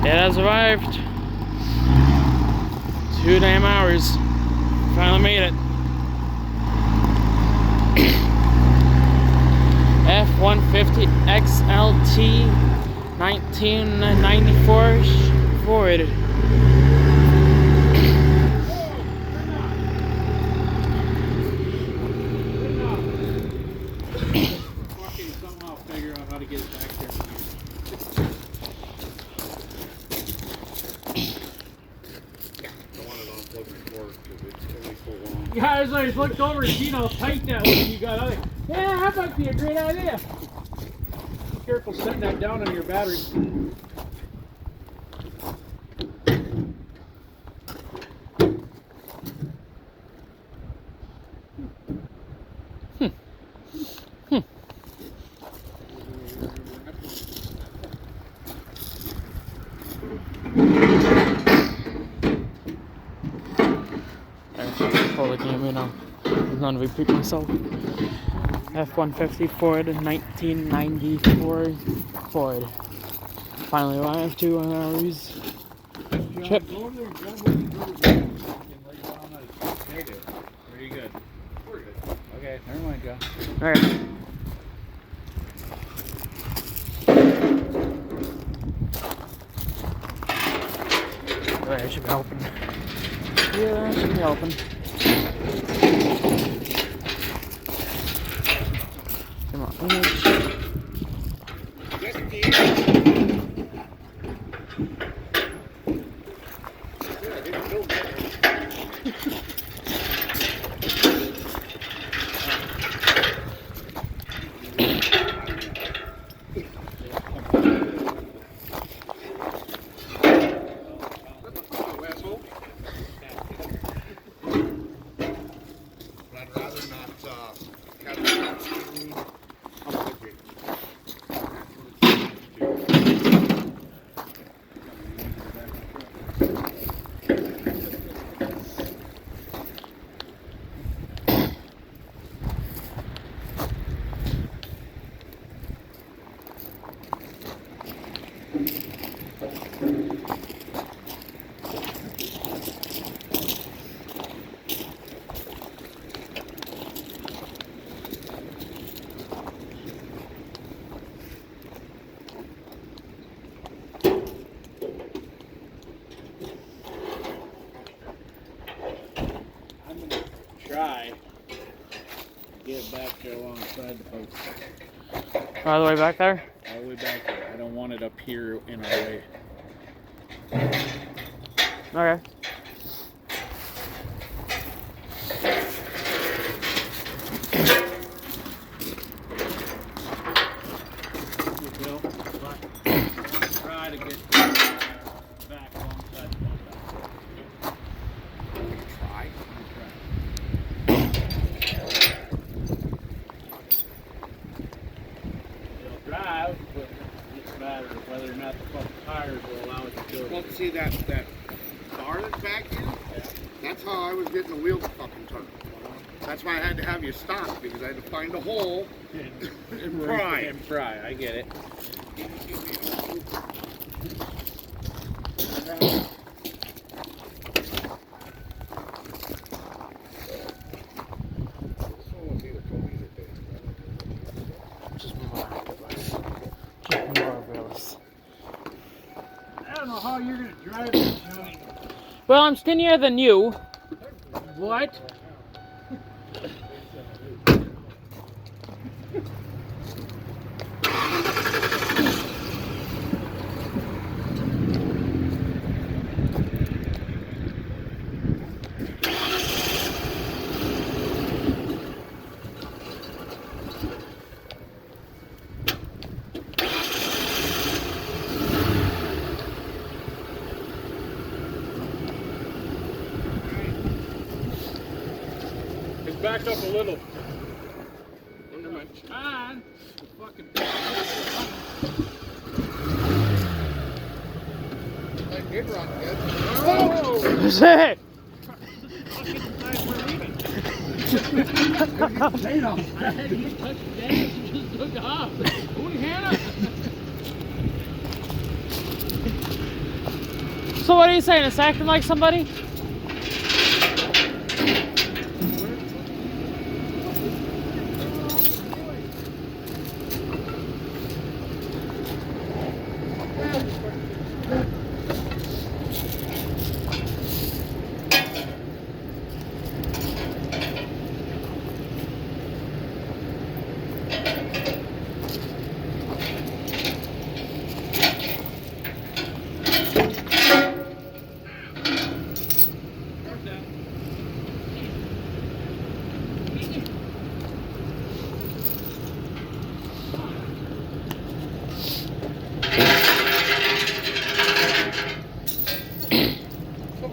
It has arrived. 2 damn hours. Finally made it. F-150 XLT 1994 Ford. Somehow figure out how to get it back there. Don't want it on plug before because it's only so long. Yeah, I just looked over and seen how tight that was you got out. Yeah, that might be a great idea. Be careful setting that down on your battery. Pull the camera now. I'm not repeat myself. F-150 Ford 1994 Ford. Finally arrived 2 hours. Chip. Very good. We're good. Okay, never mind, Joe. Alright. Alright, it should be open. Yeah, it should be open. Come on, image. Try to get it back there alongside the post. All the way back there? All the way back there. I don't want it up here in our way. Okay. Try to get back alongside the post. Try. It'll drive, but it's a matter of whether or not the fucking tires will allow it to go. Well, see that bar that's back here? Yeah. That's how I was getting the wheels fucking turned. That's why I had to have you stop, because I had to find a hole and pry. And pry, I get it. Just more wheels. I don't know how you're gonna drive this joint. Well, I'm skinnier than you. What? Back up a little. On. The fucking. That did run good. Oh! That's it. Fucking time we're leaving. I had you touch gas and just took off. Holy Hannah! So what are you saying? It's acting like somebody?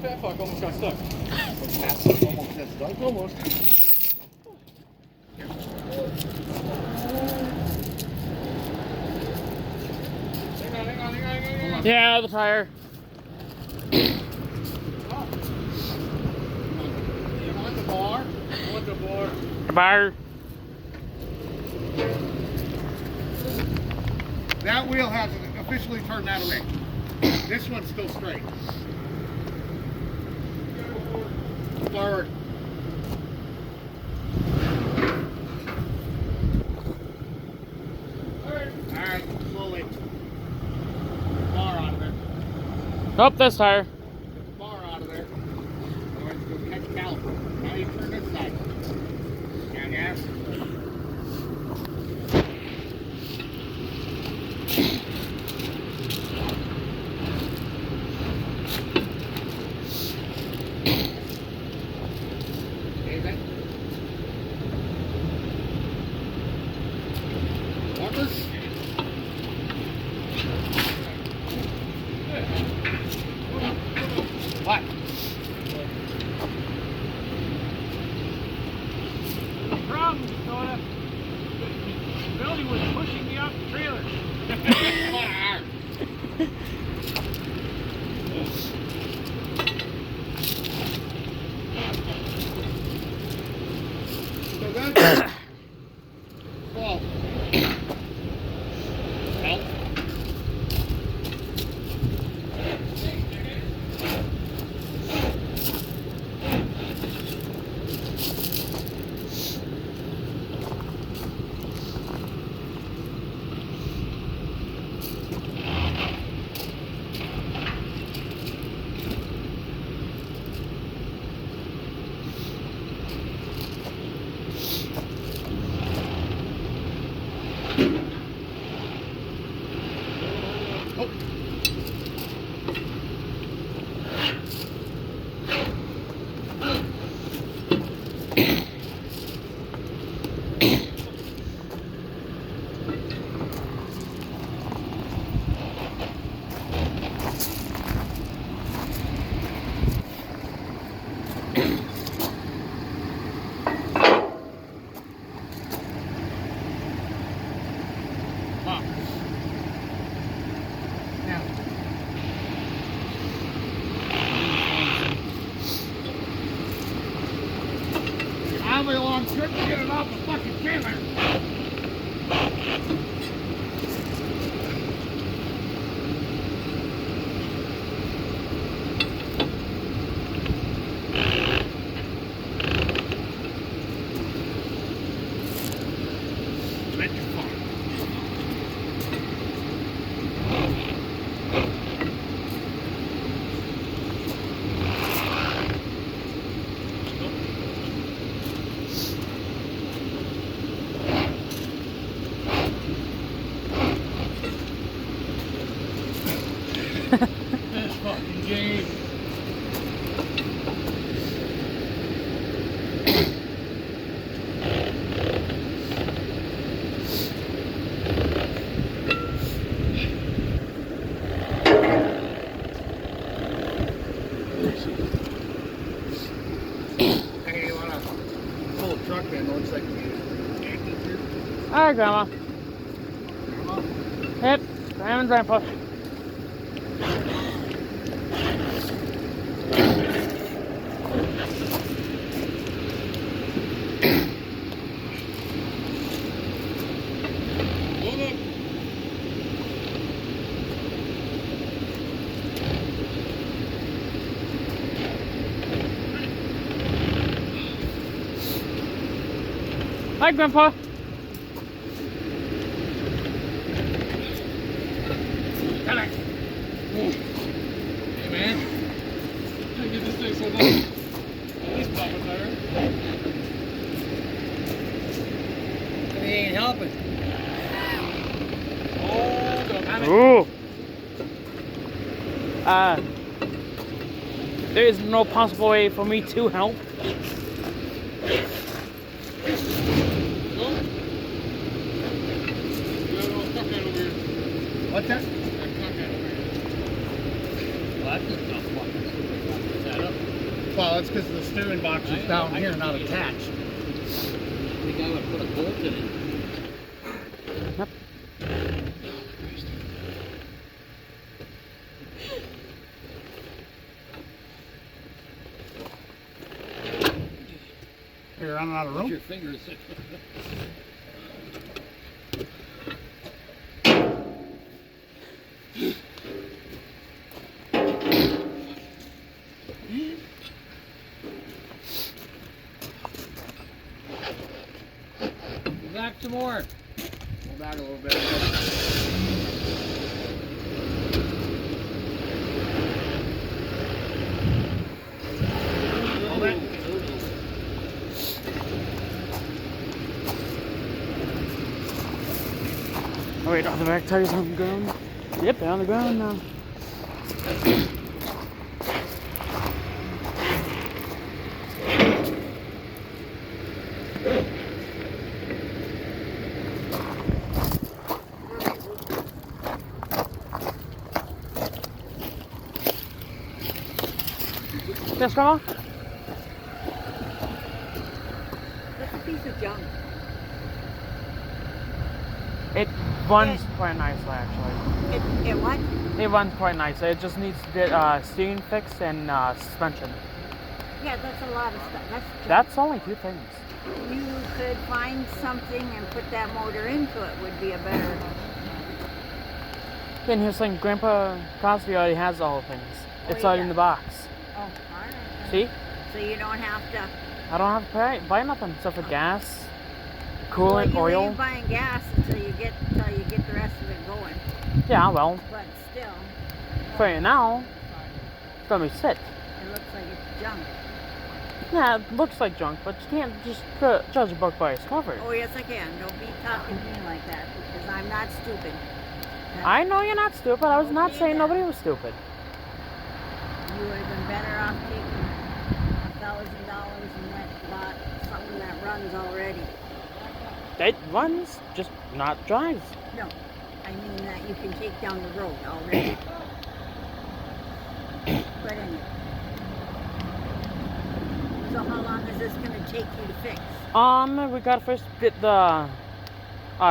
That fuck almost got stuck. Almost got stuck. Almost. Hang on. Yeah, the tire. You want the bar? I want the bar. Bar. That wheel hasn't officially turned that way. This one's still straight. Forward. Alright, slowly. Bar out of there. Oh, this tire. Get the bar out of there. Otherwise it's going to catch caliper. Now you turn this side. Down gas. What? The problem, Dakota, Billy was pushing me off the trailer. So that's well. How long trip to get it off the fucking trailer? This fucking game. Hey, you wanna pull a truck in? Looks like you here. All right, Grandma. Grandma? Yep, Grandma and Grandpa. Hi, Grandpa. Come on. Hey, man. Gotta get this thing so long. He's popping tire. He ain't helping. Ooh. There is no possible way for me to help. What's that? Well, it's because the steering box is down here, not attached. I think I would put a bolt in it. Yep. You're running out of room. Your fingers. Back some more. Pull back a little bit. Hold it. Oh wait, are the back tires on the ground? Yep, they're on the ground now. Yes, Grandma? That's a piece of junk. It runs quite nicely, actually. It what? It runs quite nicely. It just needs to get steering fixed and suspension. Yeah, that's a lot of stuff. That's junk. That's only 2 things. You could find something and put that motor into it would be a better. And here's saying Grandpa Cosby already has all the things. It's already in the box. Oh, all right. See? So you don't have to. I don't have to buy nothing except for gas, Well, coolant, you oil. ain't buying gas until you get the rest of it going. Yeah, well, But still, for right now, it's gonna be sit. it looks like it's junk. Yeah, it looks like junk, but you can't just judge a book by its cover. Oh yes, I can. Don't be talking to me like that because I'm not stupid. I know you're not stupid. I was not saying nobody was stupid. You would have been better off taking $1,000 and bought something that runs already. It runs, just not drives. No, I mean that you can take down the road already. But anyway. So how long is this going to take you to fix? We gotta first get the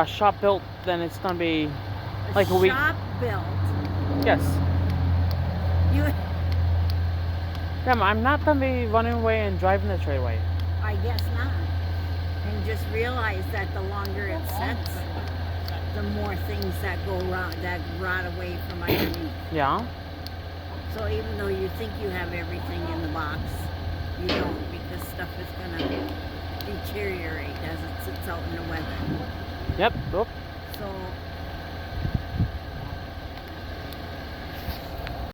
shop built, then it's gonna be like a week. Shop built. Yes. You, Yeah, I'm not gonna be running away and driving the trailway. I guess not. And just realize that the longer it sets, the more things that go wrong, that rot away from underneath. Yeah. So even though you think you have everything in the box, you don't, because stuff is going to deteriorate as it sits out in the weather. Yep. Oop. So